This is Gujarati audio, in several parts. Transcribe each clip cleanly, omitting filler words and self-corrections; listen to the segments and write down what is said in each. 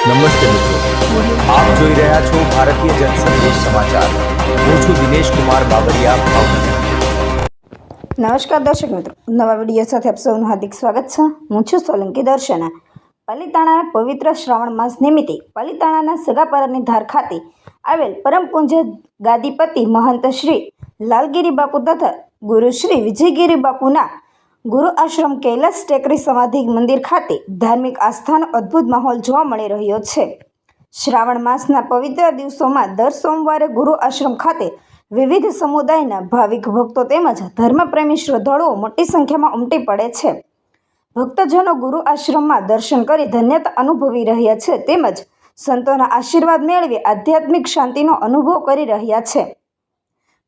નમસ્તે મિત્રો, આપ જોઈ રહ્યા છો ભારતીય જનસંદેશ સમાચાર. હું છું દિનેશ કુમાર બાબરિયા, ભાવનગર. નમસ્કાર દર્શક મિત્રો, નવા વિડીયો સાથે આપ સૌનું હાર્દિક સ્વાગત છે. હું છું સોલંકી દર્શના. પાલિતાણા પવિત્ર શ્રાવણ માસ નિમિત્તે પાલિતાણાના સગાપરાની ધાર ખાતે આવેલ પરમ પૂજ્ય ગાદીપતિ મહંત શ્રી લાલગીરી બાપુ તથા ગુરુ શ્રી વિજયગીરી બાપુના ગુરુ આશ્રમ કૈલાસ ટેકરી સમાધિ મંદિર ખાતે ધાર્મિક આસ્થાનો અદ્ભુત માહોલ જોવા મળી રહ્યો છે. શ્રાવણ માસના પવિત્ર દિવસોમાં દર સોમવારે ગુરુ આશ્રમ ખાતે વિવિધ સમુદાયના ભાવિક ભક્તો તેમજ ધર્મપ્રેમી શ્રદ્ધાળુઓ મોટી સંખ્યામાં ઉમટી પડે છે. ભક્તજનો ગુરુ આશ્રમમાં દર્શન કરી ધન્યતા અનુભવી રહ્યા છે તેમજ સંતોના આશીર્વાદ મેળવી આધ્યાત્મિક શાંતિનો અનુભવ કરી રહ્યા છે.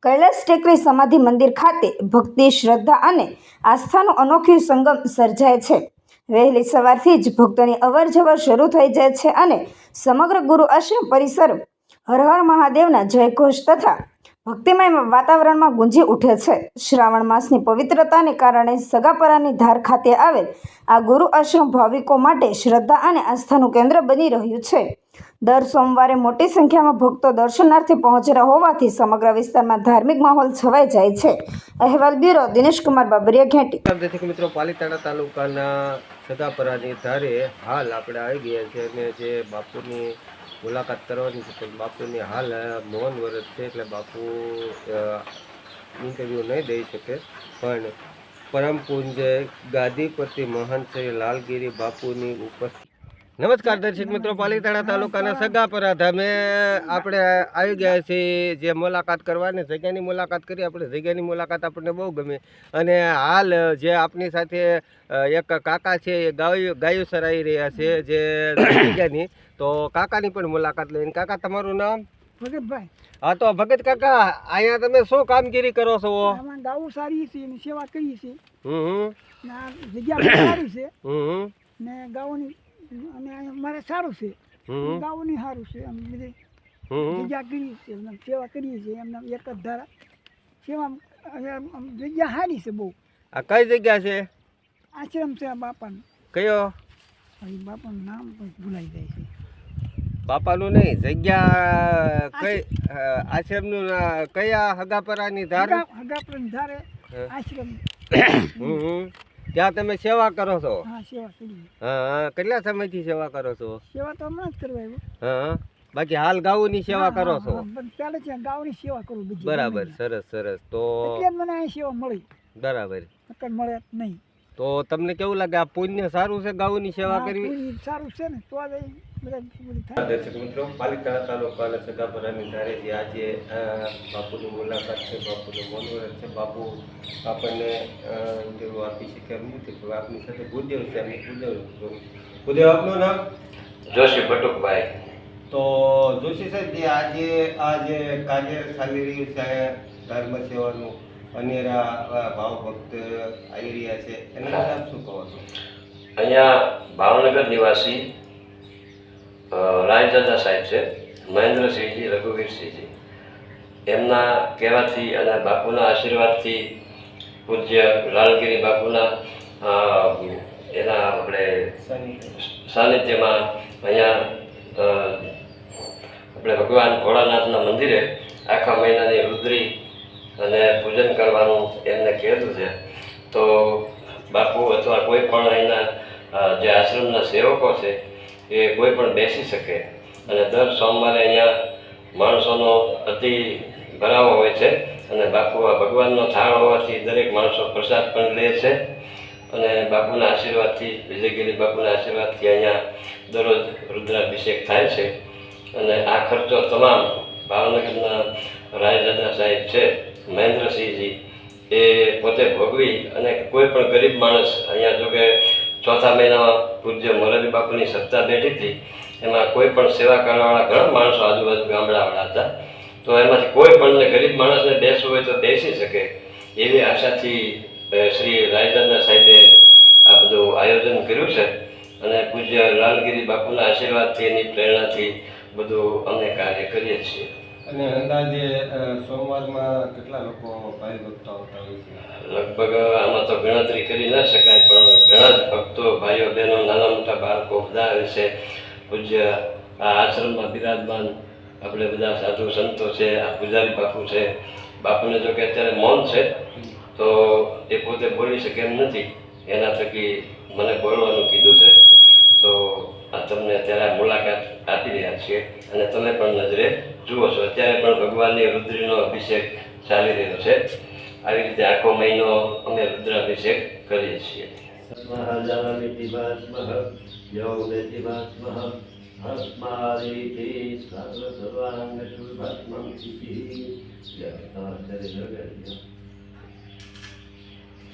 કૈલાસ ટેકરી સમાધિ મંદિર ખાતે ભક્તિ, શ્રદ્ધા અને આસ્થાનો અનોખી સંગમ સર્જાય છે. વહેલી સવારથી જ ભક્તોની અવરજવર શરૂ થઈ જાય છે અને સમગ્ર ગુરુ આશ્રમ પરિસર હર હર મહાદેવના જયઘોષ તથા ભક્તિમય વાતાવરણમાં ગુંજી ઉઠે છે. શ્રાવણ માસની પવિત્રતાને કારણે સગાપરાની ધાર ખાતે આવેલ આ ગુરુ આશ્રમ ભાવિકો માટે શ્રદ્ધા અને આસ્થાનું કેન્દ્ર બની રહ્યું છે. દર સોમવારે મોટી સંખ્યામાં ભક્તો દર્શનાર્થે પહોંચેલા હોવાથી સમગ્ર વિસ્તારમાં ધાર્મિક માહોલ છવાઈ જાય છે. અહેવાલ બ્યુરો દિનેશ કુમાર બાબરિયા, ઘેટી. દર્શક મિત્રો, પાલિતાણા તાલુકાના સગાપરાની ધારે હાલ આપણે આવી ગયા છે અને જે બાપુની મુલાકાત કરવાની છે. પણ બાપુની હાલ મૌન વ્રત છે એટલે બાપુ ઇન્ટરવ્યૂ નહીં દઈ શકે. પણ પરમ પૂજ્ય ગાદીપતિ મહંત શ્રી લાલગીરી બાપુની ઉપસ્થિતિ. નમસ્કાર દર્શક મિત્રો, પાલિતાણા તાલુકાના સગાપરા ધામે આપણે આવી ગયા છીએ. જે મુલાકાત કરવાની જગ્યાની મુલાકાત કરી આપણે. જગ્યાની મુલાકાત આપણને બહુ ગમે અને હાલ જે આપણી સાથે એક કાકા છે એ ગાયો ચરાવી રહ્યા છે જે જગ્યાની. તો કાકાની પણ મુલાકાત લઈને. કાકા, તમારું નામ? ભગતભાઈ. હા, તો ભગત કાકા, અહીંયા તમે શું કામગીરી કરો છો? ગાવું સારી છે ને સેવા કરીએ છીએ. જગ્યા સારી છે ને ગાવાની અને મારે સારું છે. ગાવાની સારું છે. આમ બધી જગ્યા કરીએ છીએ, સેવા કરીએ છીએ. એમને એક જ ધારા સેવા જગ્યા સારી છે બહુ. આ કઈ જગ્યા છે? આશ્રમ છે બાપાનું. કયો? બાપાનું નામ પણ ભૂલાઈ જાય છે. બાપાનું નહીં, જગ્યા કઈ આશ્રમનું? કયા હગાપરાની ધાર? હગાપરાની ધારે આશ્રમ. ત્યાં તમે સેવા કરો છો? હા, સેવા કરીએ. હા, કેટલા સમયથી સેવા કરો છો? સેવા તો હમણાં જ કરવા આવ્યો. હા, બાકી હાલ ગાઉની સેવા કરો છો? પહેલે છે ગાઉની સેવા કરું. બરાબર, સરસ સરસ. તો એટલે મને આ સેવા મળી. બરાબર. મળે નહીં તો તમને કેવું લાગે? આ પુણ્ય સારું છે ગાઉની સેવા કરવી? સારું છે ને, તો દર્શક મિત્રો, પાલિતાણા તાલુકાના સગાપરાની ધારે આજે બાપુની મુલાકાત છે, બાપુનું મનોરથ છે. બાપુ આપણને જેવું આપી શકે એમ નથી. આપની સાથે ભૂદેવ છે. એમની ભૂદેવ, આપનું નામ? જોશી બટુકભાઈ. તો જોશી સાહેબ, જે આજે કાર્ય ચાલી રહ્યું છે ધર્મ સેવાનું, અનેરા ભાવ ભક્ત આવી રહ્યા છે, એના વિશે આપ શું કહો છો? અહીંયા ભાવનગર નિવાસી રાજદાદા સાહેબ છે, મહેન્દ્રસિંહજી રઘુવીરસિંહજી. એમના કહેવાથી અને બાપુના આશીર્વાદથી પૂજ્ય લાલગીરી બાપુના એના આપણે સાનિધ્યમાં અહીંયા આપણે ભગવાન ભોળાનાથના મંદિરે આખા મહિનાની રુદ્રી અને પૂજન કરવાનું એમને કહેલું છે. તો બાપુ અથવા કોઈ પણ અહીંના જે આશ્રમના સેવકો છે એ કોઈ પણ બેસી શકે અને દર સોમવારે અહીંયા માણસોનો અતિ ભરાવો હોય છે. અને બાપુ આ ભગવાનનો થાળ હોવાથી દરેક માણસો પ્રસાદ પણ લે છે. અને બાપુના આશીર્વાદથી, વિજયગીરી બાપુના આશીર્વાદથી અહીંયા દરરોજ રુદ્રાભિષેક થાય છે. અને આ ખર્ચો તમામ ભાવનગરના રાજદાદા સાહેબ છે, મહેન્દ્રસિંહજી, એ પોતે ભોગવી અને કોઈ પણ ગરીબ માણસ અહીંયા, જો કે ચોથા મહિનામાં પૂજ્ય મોરારી બાપુની સત્તા બેઠી હતી, એમાં કોઈ પણ સેવા કરવાવાળા ઘણા માણસો આજુબાજુ ગામડાવાળા હતા. તો એમાંથી કોઈ પણ ગરીબ માણસને બેસવું હોય તો બેસી શકે એવી આશાથી શ્રી રાજદાદા સાહેબે આ બધું આયોજન કર્યું છે. અને પૂજ્ય લાલગીરી બાપુના આશીર્વાદથી, એની પ્રેરણાથી બધું અમે કાર્ય કરીએ છીએ. અને અંદાજે સોમવારમાં કેટલા લોકો ભાઈ ભક્તો આવતા હોય છે? લગભગ આમાં તો ગણતરી કરી ન શકાય, પણ ઘણા જ ભક્તો, ભાઈઓ બહેનો, નાના મોટા બાળકો બધા આવે છે. પૂજ્ય આ આશ્રમમાં બિરાજમાન આપણે બધા સાધુ સંતો છે, આ પૂજારી બાપુ છે. બાપુને જો કે અત્યારે મૌન છે, તો એ પોતે બોલી શકે એમ નથી, એના થકી મને બોલવાનું કીધું છે. તો આ તમને અત્યારે મુલાકાત આપી રહ્યા છીએ અને તમે પણ નજરે જુઓ છો. અત્યારે પણ ભગવાનની રુદ્રીનો અભિષેક ચાલી રહ્યો છે. આવી રીતે આખો મહિનો અમે રુદ્રાભિષેક કરીએ છીએ.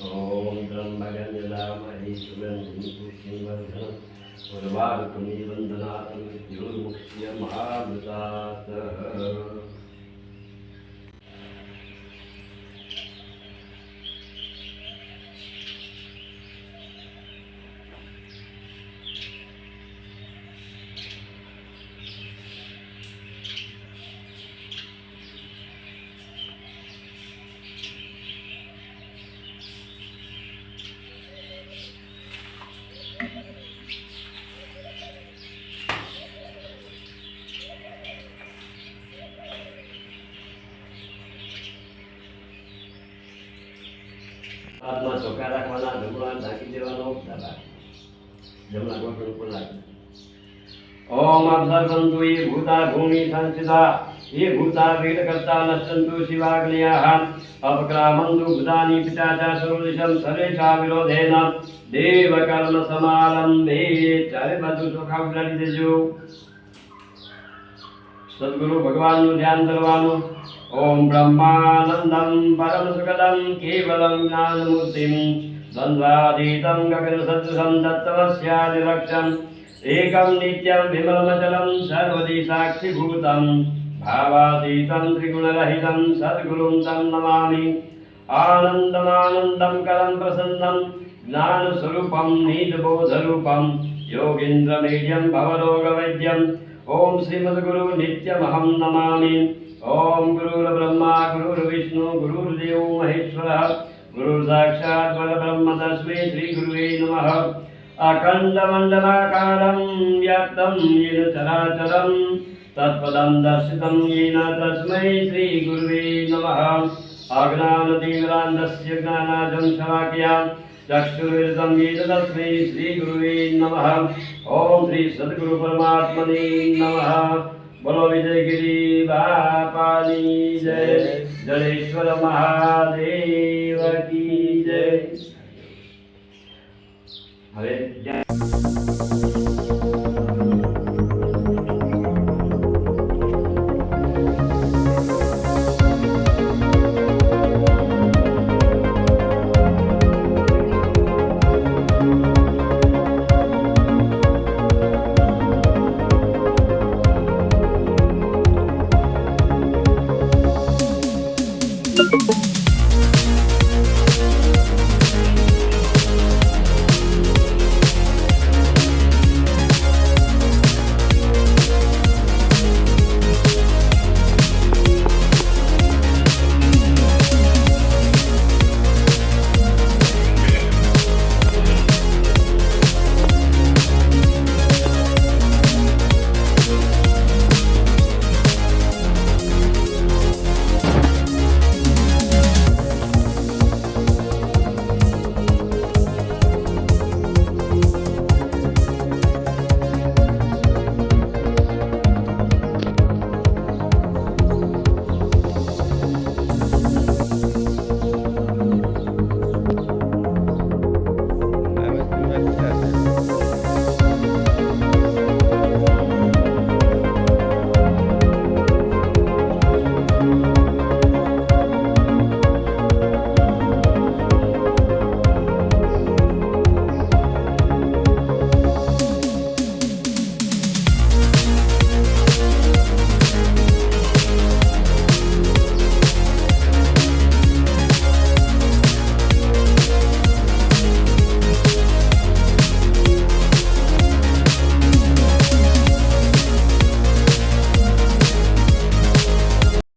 ઓમ ત્રંબકં યજામહે સુગંધિં પુષ્ટિવર્ધનં ઉર્વારુકમિવ વંદનાત્ મૃત્યુર્मुक्षीयमामृतात्. હાથમાં ચોખા રાખવાના, જમણા ઢાંકી દેવાનો, જમણા ગોઠણ ઉપર રાખી. ઓમ અબ્ધર્વંતુ યે ભૂતા ભૂમિ સંસ્થિતા યે ભૂતા વેદકર્તા નશ્યંતુ શિવાગ્નયાઃ અપક્રામંતુ ભૂતાની પિતાચા સર્વદેશં સર્વેષાં વિરોધેન દેવકર્મ સમારંભે. ચારે બાજુ ચોખા ઉડાડી દેજો. સદગુરુ ભગવાનનું ધ્યાન કરવાનું. ઓમ બ્રહ્માનંદમ પરમ સુખદમ કેવલમ જ્ઞાનમૂર્તિમ દ્વંદ્વાતીતમ ગગનસદૃશમ તત્ત્વસ્યાદિલક્ષ્યમ એકમ નિત્યમ વિમલમચલમ સર્વદી સાક્ષીભૂતમ ભાવાતીતમ ત્રિગુણરહિતમ સદ્ગુરું તમ નમામિ. આનંદમાનંદમ કરમ પ્રસન્નમ જ્ઞાનસ્વરૂપમ નિજબોધરૂપમ યોગીન્દ્રમેઢ્યમ ભવરોગવૈદ્યમ. ઓમ શ્રીમદ્ગુરુ નિત્યમહં નમામિ. ઓમ ગુરુર્બ્રહ્મા ગુરુર્વિષ્ણુ ગુરુર્દેવો મહેશ્વરઃ ગુરુર સાક્ષાત પરબ્રહ્મ તસ્मै શ્રી ગુરુવે નમઃ. અખંડમંડલાકારં વ્યાપ્तं येन ચરાચરं તત્પદં દર્શિतं येन તસ્मै શ્રી ગુરુવે નમઃ. અજ્ઞાનતિમિરાન્ધસ્ય જ્ઞાનાજં શલાકયા ચક્ષુર્મિલિतं येन તસ્मै શ્રી ગુરુવે નમઃ. ઓમ શ્રી સદ્ગુરુ પરમાત્મને નમઃ. બોલો વિજયગીરી બાપાની જય. જડેશ્વર મહાદેવ કી જય. હવે